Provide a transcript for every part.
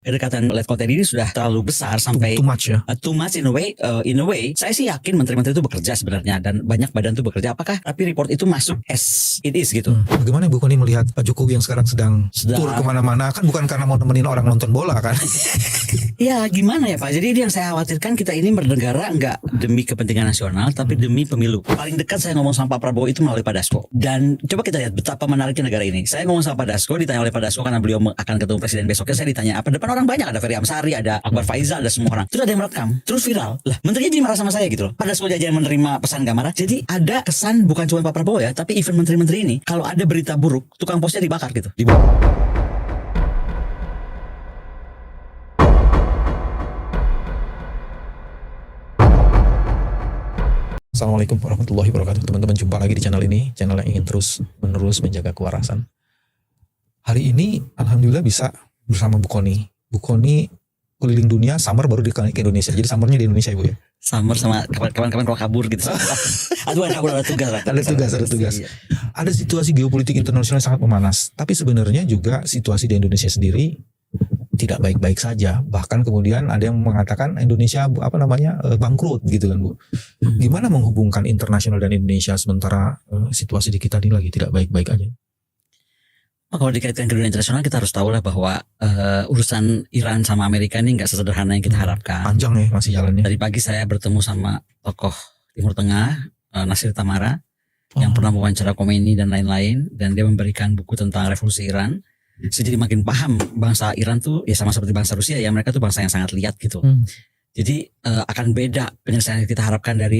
kedekatan let content ini sudah terlalu besar sampai Too much ya. too much in a way. Saya sih yakin menteri-menteri itu bekerja sebenarnya dan banyak badan itu bekerja. Apakah tapi report itu masuk as it is gitu? Bagaimana Bu Koni melihat Pak Jokowi yang sekarang sedang tur kemana-mana, kan bukan karena mau nemenin orang nonton bola kan? Ya gimana ya Pak? Jadi yang saya khawatirkan kita ini bernegara nggak demi kepentingan nasional tapi demi pemilu. Paling dekat saya ngomong sama Pak Prabowo itu melalui Pak Dasko. Dan coba kita lihat betapa menariknya negara ini. Saya ngomong sama Pak Dasko, ditanya oleh Pak Dasko karena beliau akan ketemu presiden besoknya. Saya ditanya apa depan orang banyak, ada Ferry Amsari, ada Akbar Faizal, ada semua orang. Terus ada yang merekam, terus viral. Lah, menterinya jadi marah sama saya gitu loh. Pada sekolah jajan menerima pesan gak marah. Jadi ada kesan bukan cuma Pak Prabowo ya, tapi even menteri-menteri ini kalau ada berita buruk, tukang posnya dibakar gitu. Assalamualaikum warahmatullahi wabarakatuh. Teman-teman, jumpa lagi di channel ini, channel yang ingin terus-menerus menjaga kewarasan. Hari ini alhamdulillah bisa bersama Bu Koni. Bu Koni keliling dunia, summer baru ke Indonesia. Jadi summernya di Indonesia Ibu ya. Summer sama kawan-kawan kalau kabur gitu. Aduh, ada tugas. Ada tugas. Ada situasi geopolitik internasional sangat memanas. Tapi sebenarnya juga situasi di Indonesia sendiri tidak baik-baik saja. Bahkan kemudian ada yang mengatakan Indonesia bangkrut gitu kan Bu. Gimana menghubungkan internasional dan Indonesia sementara situasi di kita ini lagi tidak baik-baik aja? Kalau dikaitkan ke dunia internasional kita harus tahu lah bahwa urusan Iran sama Amerika ini nggak sesederhana yang kita harapkan. Panjang ya masih jalannya. Dari pagi saya bertemu sama tokoh Timur Tengah, Nasir Tamara, yang pernah mewawancara Khomeini dan lain-lain, dan dia memberikan buku tentang revolusi Iran. Saya jadi makin paham bangsa Iran tuh ya sama seperti bangsa Rusia ya, mereka tuh bangsa yang sangat liat gitu. Jadi akan beda penyelesaian yang kita harapkan dari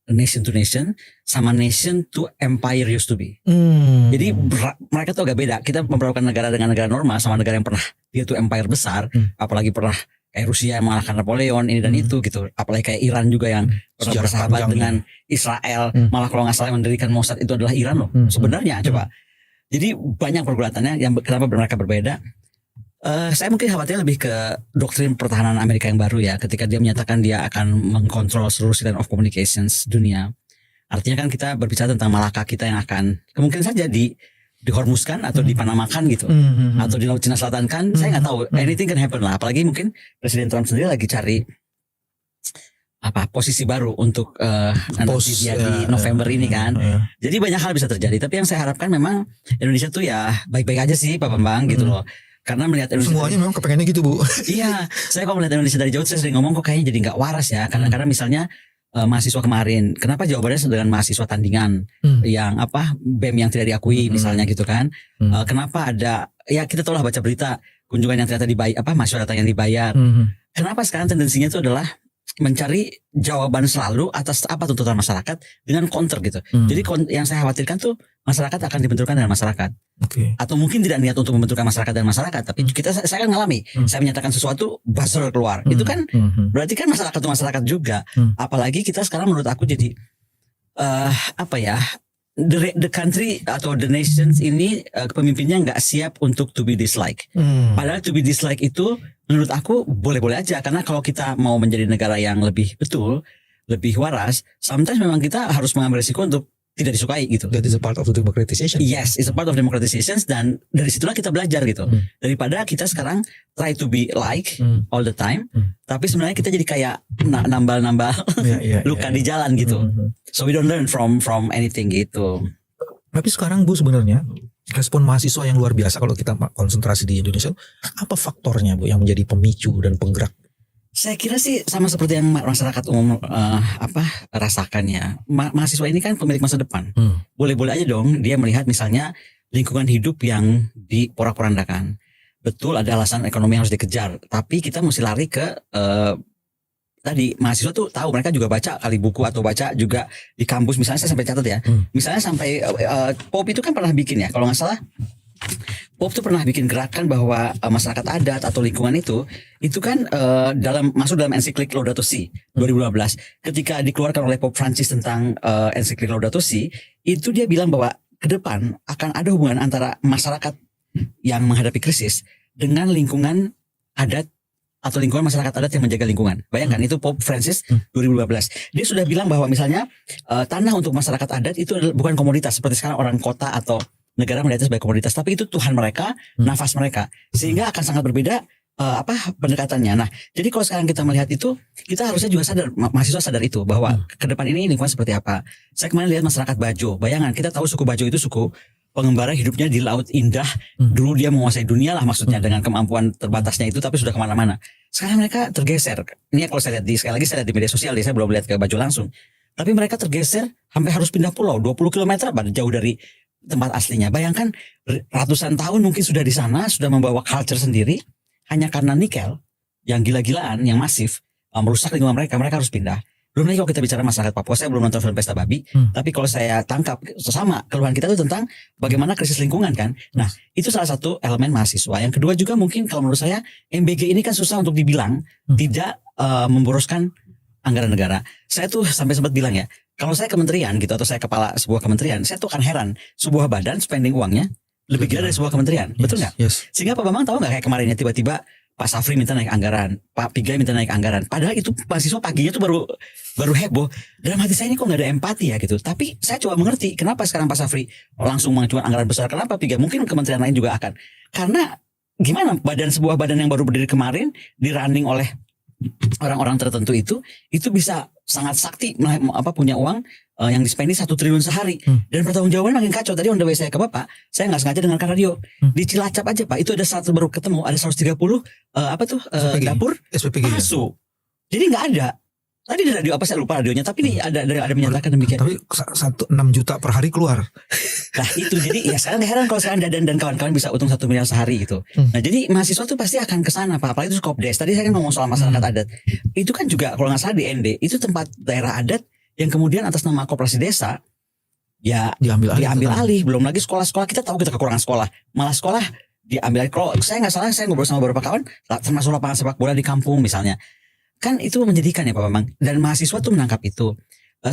nation to nation sama nation to empire used to be. Jadi mereka tuh agak beda. Kita memperlakukan negara dengan negara normal sama negara yang pernah dia tuh empire besar, apalagi pernah kayak Rusia yang mengalahkan Napoleon ini dan itu gitu. Apalagi kayak Iran juga yang pernah bersahabat dengan Israel, malah kalau nggak salah mendirikan Mossad itu adalah Iran loh. Sebenarnya coba. Jadi banyak pergulatannya yang kenapa mereka berbeda. Saya mungkin khawatir lebih ke doktrin pertahanan Amerika yang baru ya, ketika dia menyatakan dia akan mengkontrol seluruh line of communications dunia. Artinya kan kita berbicara tentang Malaka kita yang akan kemungkinan saja dihormuskan atau dipanamakan gitu, atau di Laut Cina Selatan kan, saya nggak tahu. Anything can happen lah. Apalagi mungkin Presiden Trump sendiri lagi cari posisi baru untuk nanti dia di November ini kan. Jadi banyak hal bisa terjadi. Tapi yang saya harapkan memang Indonesia tuh ya baik-baik aja sih Pak Bambang gitu loh. Karena melihat Indonesia semuanya memang kepengennya gitu Bu. Iya, saya kalau melihat Indonesia dari jauh saya sering ngomong kok kayaknya jadi nggak waras ya. Karena misalnya mahasiswa kemarin, kenapa jawabannya dengan mahasiswa tandingan yang BEM yang tidak diakui misalnya gitu kan? Kenapa ada ya kita tahu lah baca berita kunjungan yang ternyata dibayar mahasiswa datang yang dibayar. Kenapa sekarang tendensinya itu adalah mencari jawaban selalu atas apa tuntutan masyarakat dengan counter gitu. Jadi yang saya khawatirkan tuh masyarakat akan dibenturkan dengan masyarakat. Atau mungkin tidak niat untuk membenturkan masyarakat dan masyarakat, tapi saya kan ngalami. Saya menyatakan sesuatu, buzzer keluar. Itu kan berarti kan masyarakat itu masyarakat juga. Apalagi kita sekarang menurut aku jadi the country atau the nations ini pemimpinnya nggak siap untuk to be disliked. Padahal to be disliked itu menurut aku boleh-boleh aja, karena kalau kita mau menjadi negara yang lebih betul, lebih waras, sometimes memang kita harus mengambil risiko untuk tidak disukai gitu. That is a part of the democratization. Yes, it's a part of democratization, dan dari situlah kita belajar gitu. Daripada kita sekarang try to be like all the time, tapi sebenarnya kita jadi kayak nambal-nambal luka di jalan gitu. So we don't learn from anything gitu. Tapi sekarang Bu sebenarnya respon mahasiswa yang luar biasa kalau kita konsentrasi di Indonesia, apa faktornya Bu yang menjadi pemicu dan penggerak? Saya kira sih sama seperti yang masyarakat umum rasakan ya. Mahasiswa ini kan pemilik masa depan. Boleh-boleh aja dong dia melihat misalnya lingkungan hidup yang diporak-porandakan. Betul ada alasan ekonomi yang harus dikejar, tapi kita mesti lari ke tadi mahasiswa tuh tahu, mereka juga baca kali buku atau baca juga di kampus. Misalnya saya sampai catat ya, misalnya sampai Pop itu kan pernah bikin ya, kalau nggak salah Pop tuh pernah bikin gerakan bahwa masyarakat adat atau lingkungan itu kan masuk dalam ensiklik Laudato Si 2012. Ketika dikeluarkan oleh Pope Francis tentang ensiklik Laudato Si, itu dia bilang bahwa ke depan akan ada hubungan antara masyarakat yang menghadapi krisis dengan lingkungan adat atau lingkungan masyarakat adat yang menjaga lingkungan. Bayangkan itu Pope Francis 2012. Dia sudah bilang bahwa misalnya tanah untuk masyarakat adat itu bukan komoditas seperti sekarang orang kota atau negara melihatnya sebagai komoditas, tapi itu Tuhan mereka, nafas mereka. Sehingga akan sangat berbeda pendekatannya. Nah, jadi kalau sekarang kita melihat itu, kita harusnya juga sadar, mahasiswa sadar itu bahwa ke depan ini lingkungan seperti apa. Saya kemarin lihat masyarakat Bajo, bayangan kita tahu suku Bajo itu suku pengembara hidupnya di laut indah. Dulu dia menguasai dunia lah maksudnya dengan kemampuan terbatasnya itu, tapi sudah kemana-mana. Sekarang mereka tergeser. Ini kalau saya lihat sekali lagi saya lihat di media sosial, saya belum lihat ke Bajo langsung. Tapi mereka tergeser sampai harus pindah pulau 20 km jauh dari tempat aslinya. Bayangkan ratusan tahun mungkin sudah di sana, sudah membawa culture sendiri, hanya karena nikel yang gila-gilaan, yang masif, merusak lingkungan mereka harus pindah. Belum lagi kalau kita bicara masyarakat Papua, saya belum nonton film Pesta Babi, tapi kalau saya tangkap sama keluhan kita itu tentang bagaimana krisis lingkungan kan. Nah, itu salah satu elemen mahasiswa. Yang kedua juga mungkin kalau menurut saya MBG ini kan susah untuk dibilang tidak memboroskan anggaran negara. Saya tuh sampai sempat bilang ya, kalau saya kementerian gitu atau saya kepala sebuah kementerian, saya tuh akan heran sebuah badan spending uangnya lebih gila dari sebuah kementerian, betul nggak? Yes. Sehingga Pak Bambang tahu nggak kayak kemarinnya tiba-tiba Pak Safri minta naik anggaran, Pak Pigai minta naik anggaran. Padahal itu mahasiswa paginya tuh baru heboh. Dalam hati saya ini kok nggak ada empati ya gitu. Tapi saya coba mengerti kenapa sekarang Pak Safri langsung mengajukan anggaran besar. Kenapa Pigai? Mungkin kementerian lain juga akan. Karena gimana sebuah badan yang baru berdiri kemarin di running oleh orang-orang tertentu itu bisa sangat sakti punya uang yang dispendi 1 triliun sehari dan pertanggungjawaban makin kacau. Tadi on the way saya ke Bapak, saya nggak sengaja dengarkan radio di Cilacap aja Pak, itu ada baru ketemu ada 130 dapur SPPG palsu. Jadi nggak ada. Tadi di radio apa saya lupa radionya, tapi ini ada menyatakan demikian. Tapi 6 juta per hari keluar. Nah itu jadi ya sekarang gak heran kalau sekarang Dadan dan kawan-kawan bisa untung 1 miliar sehari gitu. Nah jadi mahasiswa tuh pasti akan kesana Pak. Apalagi itu Skopdes. Tadi saya kan ngomong soal masyarakat adat. Itu kan juga kalau nggak salah di ND itu tempat daerah adat yang kemudian atas nama koperasi desa ya diambil alih. Belum lagi sekolah-sekolah, kita tahu kita kekurangan sekolah. Malah sekolah diambil alih. Kalau saya nggak salah, saya ngobrol sama beberapa kawan termasuk lapangan sepak bola di kampung misalnya. Kan itu menyedihkan ya Pak Bambang. Dan mahasiswa tuh menangkap itu.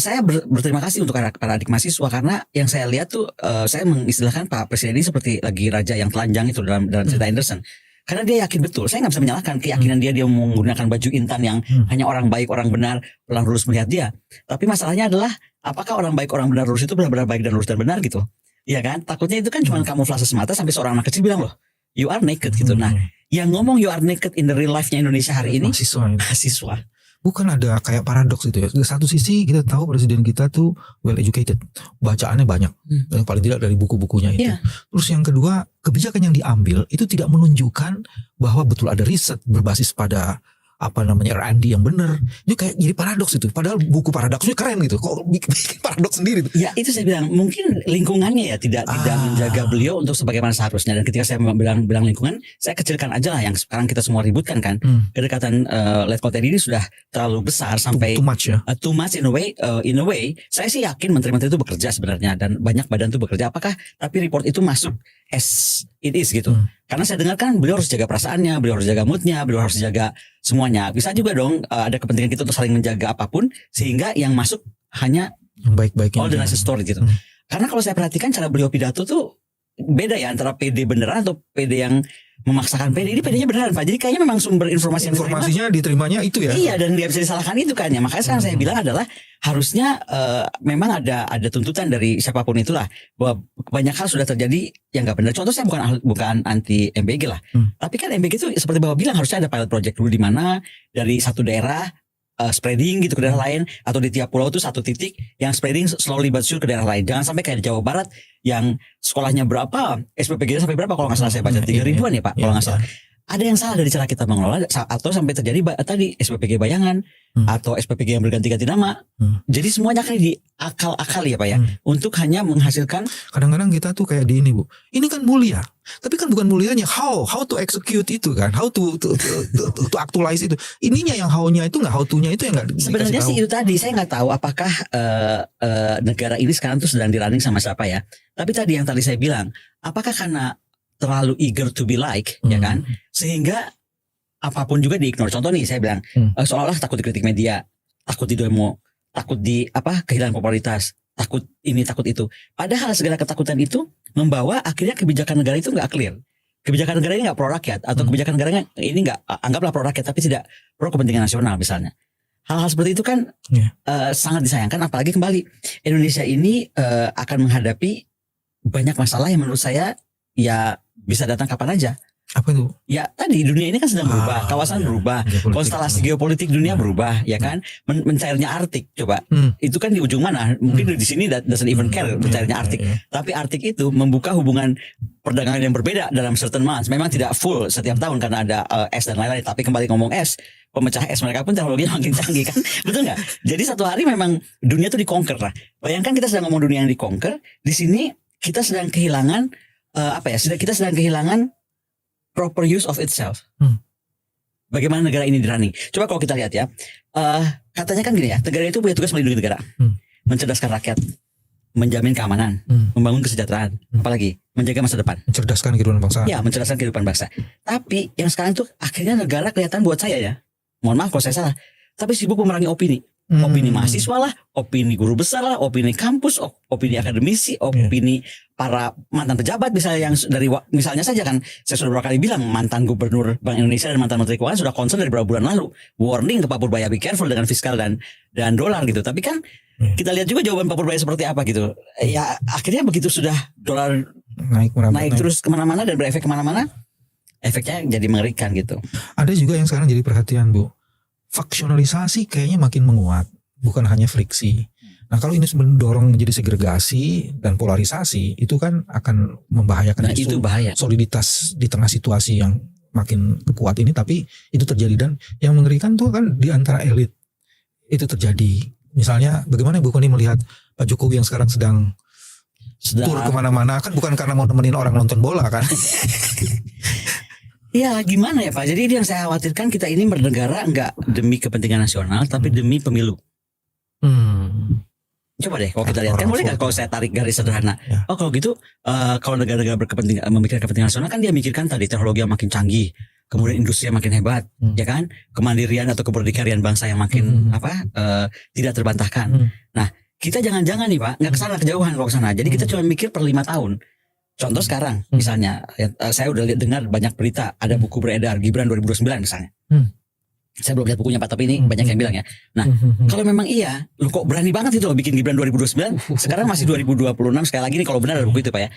Saya berterima kasih untuk para adik mahasiswa karena yang saya lihat tuh saya mengistilahkan Pak Presiden ini seperti lagi raja yang telanjang itu dalam cerita Anderson. Karena dia yakin betul. Saya nggak bisa menyalahkan keyakinan dia menggunakan baju intan yang hanya orang baik, orang benar, orang lurus melihat dia. Tapi masalahnya adalah apakah orang baik, orang benar, lurus itu benar-benar baik dan lurus dan benar gitu. Iya kan? Takutnya itu kan cuma kamuflase semata sampai seorang anak kecil bilang loh, you are naked gitu. Nah, yang ngomong you are naked in the real life-nya Indonesia hari ini mahasiswa. Bukan ada kayak paradoks itu ya. Di satu sisi kita tahu presiden kita tuh well educated, bacaannya banyak, yang paling tidak dari buku-bukunya itu. Terus yang kedua, kebijakan yang diambil itu tidak menunjukkan bahwa betul ada riset berbasis pada R&D yang benar. Itu kayak jadi paradoks itu. Padahal buku paradoksnya keren gitu. Kok bikin paradoks sendiri tuh? Ya itu saya bilang mungkin lingkungannya ya tidak menjaga beliau untuk sebagaimana seharusnya. Dan ketika saya bilang lingkungan, saya kecilkan aja lah yang sekarang kita semua ributkan kan. Kedekatan Letkol Teddy ini sudah terlalu besar sampai too much ya. Too much in a way. Saya sih yakin menteri-menteri itu bekerja sebenarnya dan banyak badan itu bekerja. Apakah tapi report itu masuk as it is gitu. Karena saya dengar kan beliau harus jaga perasaannya, beliau harus jaga moodnya, beliau harus jaga semuanya. Bisa juga dong ada kepentingan kita untuk saling menjaga apapun sehingga yang masuk hanya yang baik-baik all the nice story gitu. Karena kalau saya perhatikan cara beliau pidato tuh beda ya antara PD beneran atau PD yang memaksakan PD. Ini PD-nya beneran Pak. Jadi kayaknya memang sumber informasinya diterimanya itu ya. Iya, dan dia bisa disalahkan itu kan ya. Makanya sekarang saya bilang adalah harusnya memang ada tuntutan dari siapapun itulah bahwa banyak hal sudah terjadi yang nggak benar. Contoh saya bukan anti MBG lah. Tapi kan MBG itu seperti Bapak bilang harusnya ada pilot project dulu di mana dari satu daerah spreading gitu ke daerah lain, atau di tiap pulau itu satu titik yang spreading slowly but sure ke daerah lain. Jangan sampai kayak di Jawa Barat yang sekolahnya berapa, SPPG sampai berapa kalau nggak salah saya baca 3.000-an ya Pak kalau nggak salah. Ada yang salah dari cara kita mengelola atau sampai terjadi tadi SPPG bayangan atau SPPG yang berganti-ganti nama. Jadi semuanya kan diakal-akali ya Pak ya untuk hanya menghasilkan. Kadang-kadang kita tuh kayak di ini Bu. Ini kan mulia. Tapi kan bukan mulianya how to execute itu kan. How to actualize itu. Ininya yang how-nya itu enggak, how to-nya itu yang enggak. Sebenarnya sih itu tadi saya nggak tahu apakah negara ini sekarang tuh sedang dirunning sama siapa ya. Tapi tadi yang tadi saya bilang, apakah karena terlalu eager to be like ya kan, sehingga apapun juga di-ignore. Contoh nih saya bilang seolah-olah takut dikritik media, takut di demo, takut di kehilangan popularitas, takut ini takut itu. Padahal segala ketakutan itu membawa akhirnya kebijakan negara itu nggak clear. Kebijakan negara ini nggak pro rakyat, atau kebijakan negaranya ini nggak anggaplah pro rakyat tapi tidak pro kepentingan nasional misalnya. Hal-hal seperti itu kan sangat disayangkan. Apalagi kembali Indonesia ini akan menghadapi banyak masalah yang menurut saya ya bisa datang kapan aja. Apa itu? Ya tadi dunia ini kan sedang berubah, kawasan iya. berubah, Geopolitik. konstelasi geopolitik dunia berubah, ya kan? Mencairnya Arktik, coba. Itu kan di ujung mana? Mungkin di sini doesn't even care mencairnya Arktik. Tapi Arktik itu membuka hubungan perdagangan yang berbeda dalam certain months. Memang tidak full setiap tahun karena ada es dan lain-lain. Tapi kembali ngomong es, pemecah es mereka pun teknologinya makin canggih kan, betul nggak? Jadi satu hari memang dunia itu dikonker lah. Bayangkan kita sedang ngomong dunia yang dikonker, di sini kita sedang kehilangan kita sedang kehilangan proper use of itself. Bagaimana negara ini dirunning? Coba kalau kita lihat ya, katanya kan gini ya, negara itu punya tugas melindungi negara, mencerdaskan rakyat, menjamin keamanan, membangun kesejahteraan, apalagi menjaga masa depan, Mencerdaskan kehidupan bangsa. ya mencerdaskan kehidupan bangsa. Tapi yang sekarang tuh akhirnya negara kelihatan buat saya ya, mohon maaf kalau saya salah, tapi sibuk memerangi opini. Opini mahasiswa lah, opini guru besar lah, opini kampus, opini akademisi, opini para mantan pejabat misalnya yang dari misalnya saja kan saya sudah beberapa kali bilang mantan gubernur Bank Indonesia dan mantan menteri keuangan sudah concern dari beberapa bulan lalu, warning ke Pak Purbaya be careful dengan fiskal dan dolar gitu. Tapi kan kita lihat juga jawaban Pak Purbaya seperti apa gitu. Ya akhirnya begitu sudah dolar naik terus kemana-mana dan berefek kemana-mana, efeknya jadi mengerikan gitu. Ada juga yang sekarang jadi perhatian, Bu. Faksionalisasi kayaknya makin menguat, bukan hanya friksi. Nah, kalau ini mendorong menjadi segregasi dan polarisasi, itu kan akan membahayakan itu bahaya. Soliditas di tengah situasi yang makin kuat ini. Tapi itu terjadi, dan yang mengerikan tuh kan di antara elit itu terjadi. Misalnya bagaimana Bu Koni melihat Pak Jokowi yang sekarang sedang tur kemana-mana, kan bukan karena mau nemenin orang nonton bola kan? Ya gimana ya Pak, jadi yang saya khawatirkan kita ini bernegara enggak demi kepentingan nasional tapi demi pemilu. Coba deh kalau kita lihat, kan boleh gak kalau saya tarik garis sederhana, oh kalau gitu kalau negara-negara berkepentingan memikirkan kepentingan nasional kan dia mikirkan tadi teknologi yang makin canggih, kemudian industri yang makin hebat, ya kan, kemandirian atau keberdikarian bangsa yang makin tidak terbantahkan. Nah kita jangan-jangan nih Pak, nggak kesana kejauhan kalau kesana, jadi kita cuma mikir per 5 tahun. Contoh sekarang, misalnya, saya udah dengar banyak berita, ada buku beredar Gibran 2029 misalnya. Saya belum lihat bukunya Pak, tapi ini banyak yang bilang ya. Nah, kalau memang iya, lu kok berani banget itu loh bikin Gibran 2029, sekarang masih 2026, sekali lagi nih kalau benar ada buku itu Pak ya.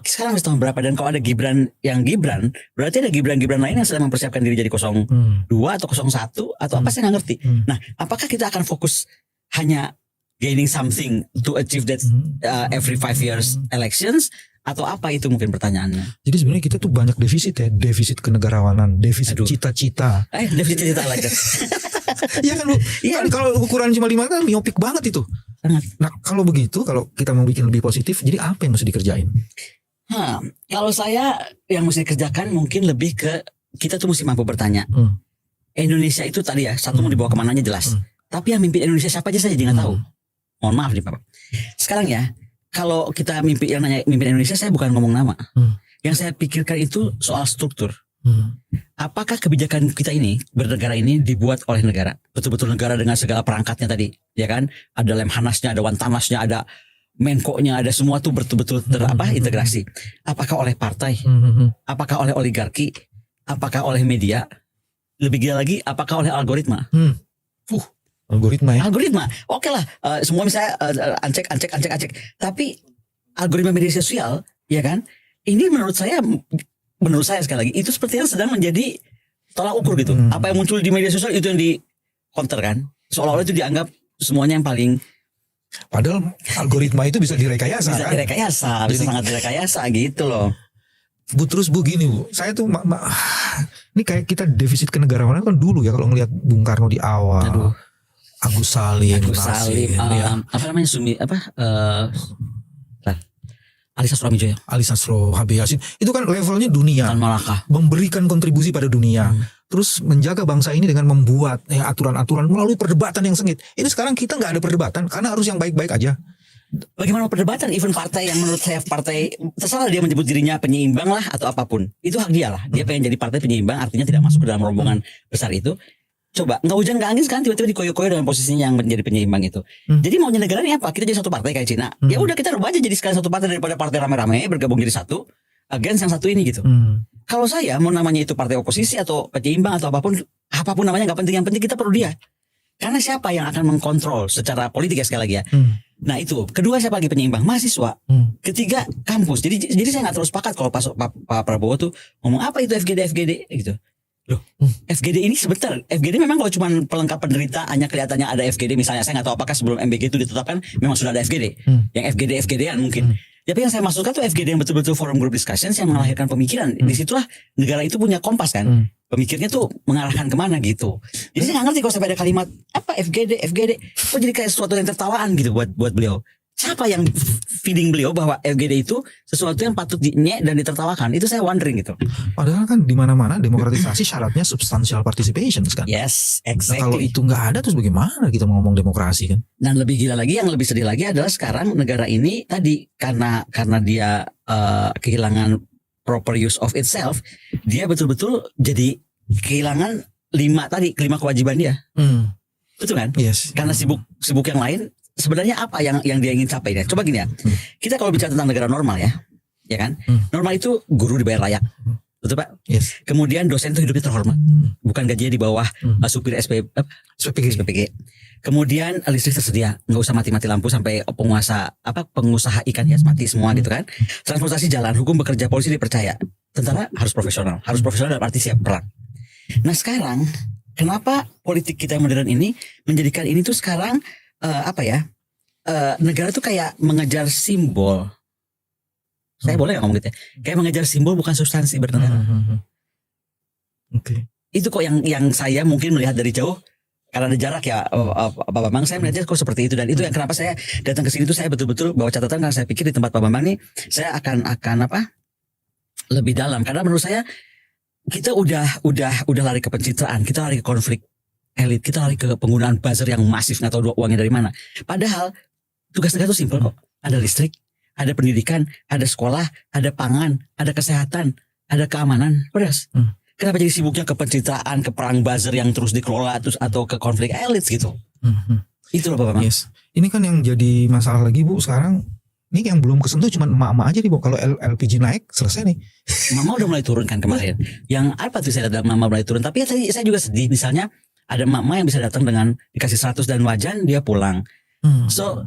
Sekarang masih tahun berapa, dan kalau ada Gibran yang Gibran, berarti ada Gibran-Gibran lain yang sedang mempersiapkan diri jadi 02 atau 01 atau apa, saya nggak ngerti. Nah, apakah kita akan fokus hanya gaining something to achieve that every 5 years elections, atau apa itu mungkin pertanyaannya. Jadi sebenarnya kita tuh banyak defisit ya, defisit kenegarawanan, defisit cita-cita. Defisit cita lagi. Iya kan Bu? Kan kalau ukuran cuma 5 kan miopik banget itu. Nah kalau begitu, kalau kita mau bikin lebih positif, jadi apa yang mesti dikerjain? Kalau saya yang mesti dikerjakan mungkin lebih ke kita tuh mesti mampu bertanya. Indonesia itu tadi ya, satu mau dibawa kemananya jelas. Tapi yang mimpin Indonesia siapa aja saya jadi nggak tahu. Mohon maaf nih Bapak. Sekarang ya, kalau kita mimpin Indonesia, saya bukan ngomong nama. Yang saya pikirkan itu soal struktur. Apakah kebijakan kita ini, bernegara ini dibuat oleh negara, betul-betul negara dengan segala perangkatnya tadi, ya kan? Ada Lemhanasnya, ada Wantanasnya, ada Menko-nya, ada semua tuh betul-betul integrasi. Apakah oleh partai? Apakah oleh oligarki? Apakah oleh media? Lebih gila lagi, apakah oleh algoritma? Algoritma ya? Algoritma, oke lah, semua misalnya ancek. Tapi algoritma media sosial, ya kan? Ini menurut saya sekali lagi itu sepertinya sedang menjadi tolak ukur gitu. Apa yang muncul di media sosial itu yang di counter kan? Seolah-olah itu dianggap semuanya yang paling. Padahal algoritma itu bisa direkayasa. Bisa direkayasa, bisa sangat direkayasa gitu loh. Terus Bu gini Bu, saya tuh ini kayak kita defisit kenegarawanan kan dulu ya, kalau ngelihat Bung Karno di awal. Agus Salim, ya. Apa namanya Ali Sastro Hamijoyo, Ali Sastro, Habib Yasin, itu kan levelnya dunia, Tan Malaka, memberikan kontribusi pada dunia, terus menjaga bangsa ini dengan membuat aturan-aturan melalui perdebatan yang sengit. Ini sekarang kita nggak ada perdebatan karena harus yang baik-baik aja. Bagaimana perdebatan? Even partai yang menurut saya terserah dia menyebut dirinya penyeimbang lah atau apapun, itu hak dia lah. Dia pengen jadi partai penyeimbang, artinya tidak masuk ke dalam rombongan besar itu. Coba nggak hujan nggak angin sekarang tiba-tiba dikoyo-koyo dengan posisinya yang menjadi penyeimbang itu. Jadi maunya negara ini apa? Kita jadi satu partai kayak Cina. Ya udah kita rubah aja jadi sekali satu partai daripada partai rame-rame bergabung jadi satu against yang satu ini gitu. Kalau saya mau namanya itu partai oposisi atau penyeimbang atau apapun namanya nggak penting, yang penting kita perlu dia. Karena siapa yang akan mengkontrol secara politik ya sekali lagi ya. Nah itu, kedua siapa lagi penyeimbang? Mahasiswa. Ketiga kampus. Jadi saya nggak terlalu sepakat kalau Pak Prabowo tuh ngomong apa itu FGD gitu. Loh, FGD ini sebentar. FGD memang kalau cuma pelengkap penderita hanya kelihatannya ada FGD misalnya. Saya nggak tahu apakah sebelum MBG itu ditetapkan memang sudah ada FGD. Yang FGD-an mungkin. Tapi yang saya maksudkan tuh FGD yang betul-betul forum group discussions yang melahirkan pemikiran. Disitulah negara itu punya kompas kan. Pemikirnya tuh mengarahkan kemana gitu. Jadi saya nggak ngerti kalau sampai ada kalimat apa FGD. Kok jadi kayak sesuatu yang tertawaan gitu buat beliau. Siapa yang feeding beliau bahwa FGD itu sesuatu yang patut dinyek dan ditertawakan? Itu saya wondering gitu. Padahal kan di mana-mana demokratisasi syaratnya substantial participation kan. Yes, Nah, exactly. kalau itu nggak ada terus bagaimana kita mau ngomong demokrasi kan? Dan lebih gila lagi, yang lebih sedih lagi adalah sekarang negara ini tadi karena dia kehilangan proper use of itself, dia betul-betul jadi kehilangan kelima kewajiban dia. Betul kan? Yes. Karena sibuk yang lain. Sebenarnya apa yang dia ingin capai ya? Coba gini ya. Kita kalau bicara tentang negara normal ya kan? Normal itu guru dibayar layak. Betul Pak? Yes. Kemudian dosen itu hidupnya terhormat. Bukan gajinya di bawah supir SPPG. Kemudian listrik tersedia, nggak usah mati-mati lampu sampai pengusaha ikan hias mati semua gitu kan. Transportasi jalan, hukum bekerja, polisi dipercaya. Tentara harus profesional dalam arti siap perang. Nah sekarang kenapa politik kita yang modern ini menjadikan ini tuh sekarang negara tuh kayak mengejar simbol. Saya boleh nggak ngomong gitu ya? Kayak mengejar simbol bukan substansi bernegara. Oke. Itu kok yang saya mungkin melihat dari jauh. Karena ada jarak ya, Pak Bambang, saya melihatnya kok seperti itu. Dan itu yang kenapa saya datang ke sini tuh saya betul-betul bawa catatan, karena saya pikir di tempat Pak Bambang nih saya akan lebih dalam. Karena menurut saya kita udah lari ke pencitraan, kita lari ke konflik elit, kita lari ke penggunaan buzzer yang masif, nggak tahu uangnya dari mana. Padahal tugas negara itu simpel kok. Ada listrik, ada pendidikan, ada sekolah, ada pangan, ada kesehatan, ada keamanan. Beres. Kenapa jadi sibuknya ke pencitraan, ke perang buzzer yang terus dikelola terus atau ke konflik elit gitu? Itu loh Bapak. Yes. Ini kan yang jadi masalah lagi Bu sekarang. Ini yang belum kesentuh cuma emak-emak aja nih Bu. Kalau LPG naik selesai nih. Mama udah mulai turun kan kemarin. Yang apa tuh saya lihat Mama mulai turun. Tapi ya tadi saya juga sedih. Misalnya ada mama yang bisa datang dengan dikasih 100 dan wajan dia pulang. So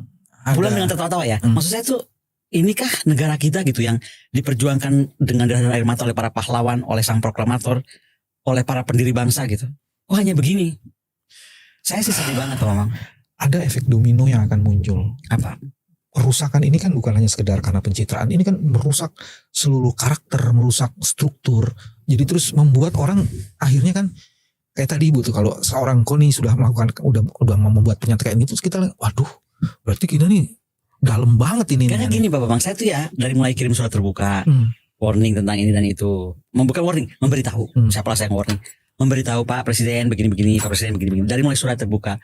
pulang dengan tertawa-tawa ya. Maksud saya tuh inikah negara kita gitu yang diperjuangkan dengan darah dan air mata oleh para pahlawan, oleh sang proklamator, oleh para pendiri bangsa gitu. Oh hanya begini. Saya sih sedih banget Mama. Ada efek domino yang akan muncul. Apa? Kerusakan ini kan bukan hanya sekedar karena pencitraan. Ini kan merusak seluruh karakter, merusak struktur. Jadi terus membuat orang akhirnya kan kayak tadi Bu tuh, kalau seorang Koni sudah melakukan udah membuat pernyataan kayak gitu, terus kita waduh, berarti kita nih dalam banget ini. Karena gini Bapak Bang, saya tuh ya dari mulai kirim surat terbuka, warning tentang ini dan itu, bukan warning, memberitahu. Siapalah saya yang warning, memberitahu Pak Presiden begini-begini, Pak Presiden begini-begini. Dari mulai surat terbuka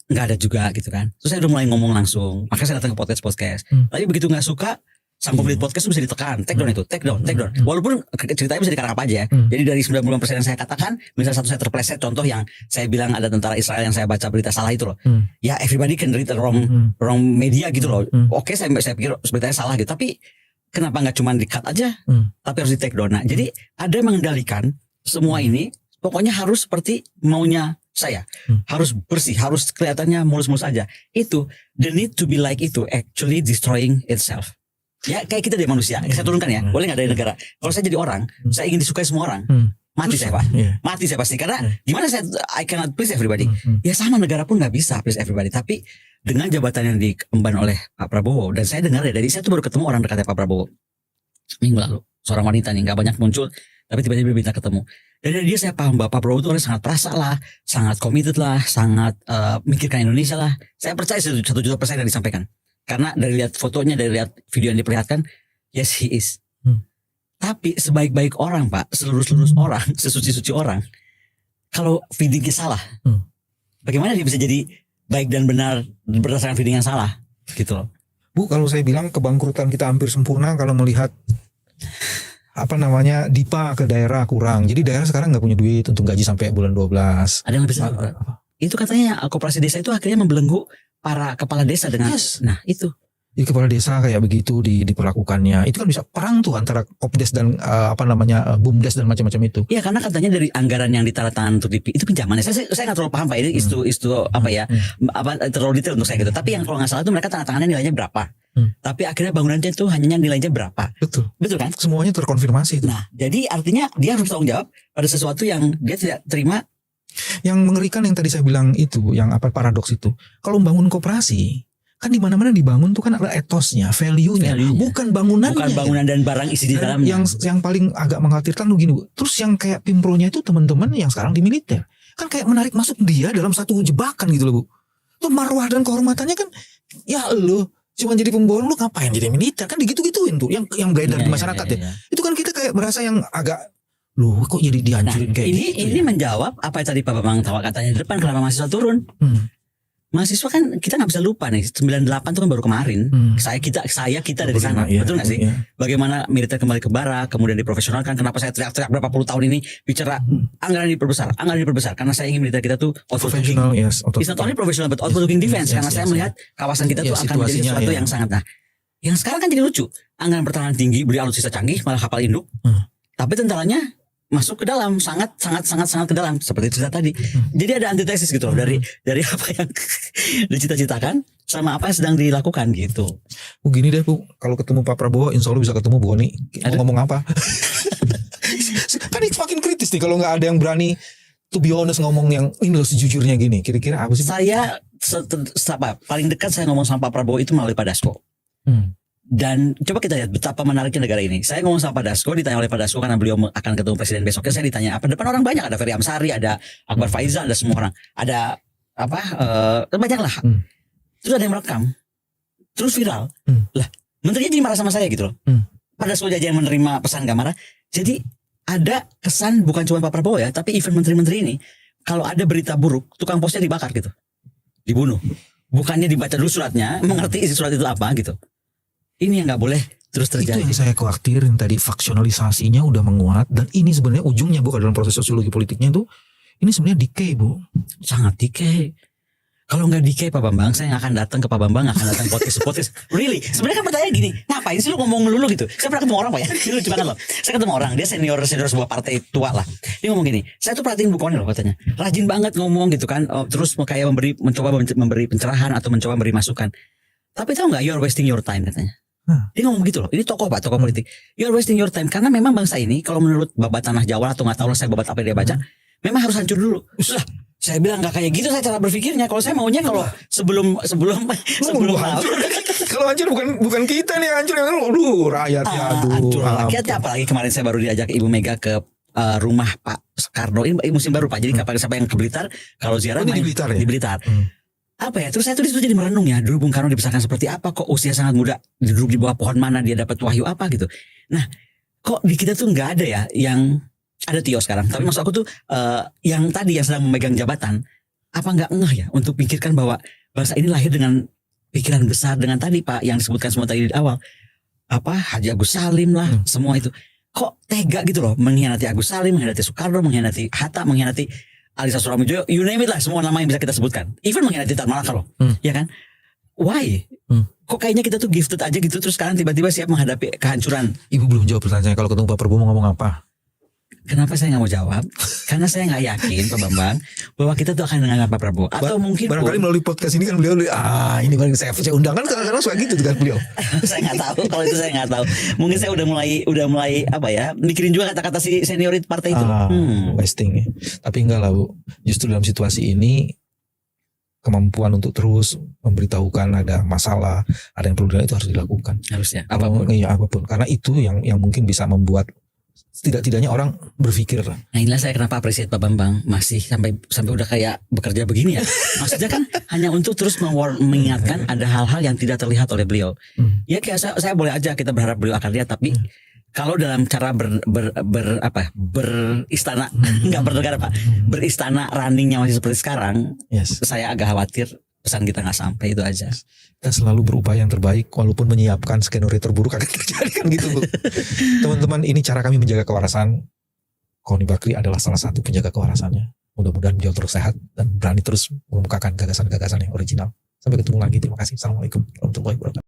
nggak ada juga gitu kan. Terus saya udah mulai ngomong langsung, makanya saya datang ke podcast. Tapi begitu nggak suka, sang pemilik podcast itu bisa ditekan, take down. Walaupun ceritanya bisa dikarang apa aja ya. Jadi dari 90% yang saya katakan, misalnya satu saya terpleset, contoh yang saya bilang ada tentara Israel yang saya baca berita salah itu loh. Ya everybody can read the wrong media gitu loh. Oke, saya pikir beritanya salah gitu. Tapi kenapa nggak cuma di-cut aja, tapi harus di take down. Nah, jadi ada yang mengendalikan semua ini. Pokoknya harus seperti maunya saya. Harus bersih, harus kelihatannya mulus-mulus aja. Itu, the need to be like itu actually destroying itself. Ya kayak kita dari manusia. Saya turunkan ya. Boleh gak dari negara? Kalau saya jadi orang, saya ingin disukai semua orang. Mati saya Pak. Mati saya pasti. Karena gimana I cannot please everybody. Ya sama negara pun gak bisa please everybody. Tapi dengan jabatan yang diemban oleh Pak Prabowo. Dan saya dengar ya, dari saya tuh baru ketemu orang dekatnya Pak Prabowo minggu lalu. Seorang wanita nih, gak banyak muncul, tapi tiba-tiba minta ketemu. Dan dari dia saya paham bahwa Pak Prabowo itu orang sangat perasa lah, sangat committed lah, sangat mikirkan Indonesia lah. Saya percaya 100% yang disampaikan. Karena dari lihat fotonya, dari lihat video yang diperlihatkan, yes he is. Tapi sebaik-baik orang Pak, seluruh orang, sesuci-suci orang, kalau feedingnya salah, bagaimana dia bisa jadi baik dan benar berdasarkan feeding yang salah, gitu loh. Bu, kalau saya bilang kebangkrutan kita hampir sempurna kalau melihat DIPA ke daerah kurang. Jadi daerah sekarang nggak punya duit untuk gaji sampai bulan 12. Ada yang lebih itu katanya koperasi desa itu akhirnya membelenggu para kepala desa dengan nah itu Jadi kepala desa kayak begitu diperlakukannya. Itu kan bisa perang tuh antara Kopdes dan Bumdes dan macam-macam itu. Iya, karena katanya dari anggaran yang ditaruh untuk itu pinjaman. Saya nggak terlalu paham Pak, ini istu apa ya, apa terlalu detail untuk saya gitu. Tapi yang kalau nggak salah itu mereka tanda tangannya nilainya berapa. Tapi akhirnya bangunannya itu hanya nilainya berapa. Betul kan? Semuanya terkonfirmasi itu. Nah, jadi artinya dia harus tanggung jawab pada sesuatu yang dia tidak terima. Yang mengerikan yang tadi saya bilang itu, yang paradoks itu. Kalau membangun koperasi, kan di mana-mana dibangun tuh kan ada etosnya, value-nya, bukan bangunannya. Bukan bangunan dan barang isi di dalamnya. Yang paling agak mengkhawatirkan tuh gini, Bu. Terus yang kayak Pimpronya itu teman-teman yang sekarang di militer, kan kayak menarik masuk dia dalam satu jebakan gitu loh, Bu. Tuh marwah dan kehormatannya kan, ya lo cuma jadi pemborong, lu ngapain jadi militer? Kan digitu-gituin tuh, yang beredar di masyarakat ya. Itu kan kita kayak merasa yang agak, loh kok jadi dihancurin kayak gitu. Ini menjawab apa yang tadi Pak Bambang Tawa katanya di depan, kenapa mahasiswa turun. Mahasiswa kan kita nggak bisa lupa nih 98 itu kan baru kemarin. Kita dari sana, betul nggak sih? Iya. Bagaimana militer kembali ke bara, kemudian diprofesionalkan. Kenapa saya teriak-teriak berapa puluh tahun ini bicara anggaran diperbesar, karena saya ingin militer kita tuh outward-looking. It's not only professional but outward-looking defense. Karena saya melihat kawasan kita tuh akan menjadi sesuatu yang sangat. Nah, yang sekarang kan jadi lucu. Anggaran pertahanan tinggi, beli alutsista canggih, malah kapal induk. Tapi tentaranya masuk ke dalam, sangat ke dalam, seperti cerita tadi. Jadi ada antitesis gitu loh dari apa yang dicita-citakan sama apa yang sedang dilakukan gitu. Gini deh Bu, kalau ketemu Pak Prabowo, insya Allah bisa ketemu Bu Oni. Ngomong apa? Kan makin kritis nih kalau nggak ada yang berani to be honest ngomong yang ini loh sejujurnya gini. Kira-kira apa sih? Saya paling dekat saya ngomong sama Pak Prabowo itu melalui Pak Dasko. Dan coba kita lihat betapa menariknya negara ini. Saya ngomong sama Pak Dasko, ditanya oleh Pak Dasko karena beliau akan ketemu presiden besoknya. Saya ditanya apa, depan orang banyak, ada Ferry Amsari, ada Akbar Faizal, ada semua orang, ada banyak lah. Terus ada yang merekam, terus viral. Lah, menterinya jadi marah sama saya gitu loh. Pak Dasko aja yang menerima pesan gak marah. Jadi ada kesan bukan cuma Pak Prabowo ya, tapi even menteri-menteri ini kalau ada berita buruk, tukang posnya dibakar gitu, dibunuh. Bukannya dibaca dulu suratnya, mengerti isi surat itu apa gitu. Ini yang nggak boleh terus terjadi. Itu yang saya khawatirin tadi, faksionalisasinya udah menguat, dan ini sebenarnya ujungnya bukan dalam proses sosiologi politiknya itu, ini sebenarnya decay Bu, sangat decay. Kalau nggak decay Pak Bambang, saya nggak akan datang ke Pak Bambang, nggak akan datang podcast. Really, sebenarnya kan pertanyaan gini, ngapain sih lu ngomong melulu gitu? Saya pernah ketemu orang Pak ya, ini lucu banget loh. Saya ketemu orang, dia senior sebuah partai tua lah. Dia ngomong gini, saya tuh perhatiin bukannya loh katanya, rajin banget ngomong gitu kan, terus kayak mencoba memberi pencerahan atau mencoba memberi masukan. Tapi tahu nggak, you're wasting your time katanya. Dia ngomong gitu loh. Ini tokoh Pak, tokoh politik. You're wasting your time. Karena memang bangsa ini, kalau menurut babat tanah Jawa atau nggak tahu lah saya babat apa yang dia baca, memang harus hancur dulu. Lah, saya bilang nggak kayak gitu saya cara berpikirnya. Kalau saya maunya kalau sebelum hancur. Kalau hancur bukan kita nih hancur, yang rakyat ya. Hancur rakyatnya, apalagi kemarin saya baru diajak Ibu Mega ke rumah Pak Soekarno. Ini musim baru Pak. Jadi kapan siapa yang ke Blitar, kalau ziarah main di Blitar. Apa ya, terus saya tuh disitu jadi merenung ya, dulu Bung Karno dibesarkan seperti apa, kok usia sangat muda, duduk di bawah pohon mana, dia dapat wahyu apa gitu. Nah, kok di kita tuh nggak ada ya, yang ada Tio sekarang, tapi maksud aku tuh yang tadi yang sedang memegang jabatan, apa nggak ngeh ya untuk pikirkan bahwa bangsa ini lahir dengan pikiran besar, dengan tadi Pak yang disebutkan semua tadi di awal, apa Haji Agus Salim lah, semua itu, kok tega gitu loh, mengkhianati Agus Salim, mengkhianati Soekarno, mengkhianati Hatta, mengkhianati Alisa Suramijoyo, you name it lah, semua nama yang bisa kita sebutkan. Even mengkhianati Tan Malaka loh, ya kan? Why? Kok kayaknya kita tuh gifted aja gitu, terus sekarang tiba-tiba siap menghadapi kehancuran. Ibu belum jawab pertanyaan, kalau ketemu Pak Prabowo mau ngomong apa? Kenapa saya nggak mau jawab? Karena saya nggak yakin Pak Bambang bahwa kita tuh akan menganggap Pak Prabowo. Atau mungkin barangkali melalui podcast ini kan beliau ini paling saya undang kan kadang-kadang suka gitu kan beliau. Saya nggak tahu, kalau itu saya nggak tahu. Mungkin saya udah mulai apa ya, mikirin juga kata-kata si seniorit partai itu. Wasting ya. Tapi enggak lah Bu. Justru dalam situasi ini kemampuan untuk terus memberitahukan ada masalah, ada yang perlu dilakukan, itu harus dilakukan. Harusnya. Apapun. Karena itu yang mungkin bisa membuat tidak-tidaknya orang berpikir. Nah inilah saya kenapa apresiat Pak Bambang masih sampai udah kayak bekerja begini ya. Maksudnya kan hanya untuk terus mengingatkan ada hal-hal yang tidak terlihat oleh beliau. Ya kayak saya boleh aja kita berharap beliau akan lihat, tapi kalau dalam cara beristana nggak bernegara Pak, beristana runningnya masih seperti sekarang, saya agak khawatir pesan kita nggak sampai, itu aja. Kita selalu berupaya yang terbaik walaupun menyiapkan skenario terburuk akan terjadi kan gitu Bu. Teman-teman, ini cara kami menjaga kewarasan. Koni Bakri adalah salah satu penjaga kewarasannya. Mudah-mudahan beliau terus sehat dan berani terus mengemukakan gagasan-gagasan yang original. Sampai ketemu lagi. Terima kasih. Assalamualaikum warahmatullahi wabarakatuh.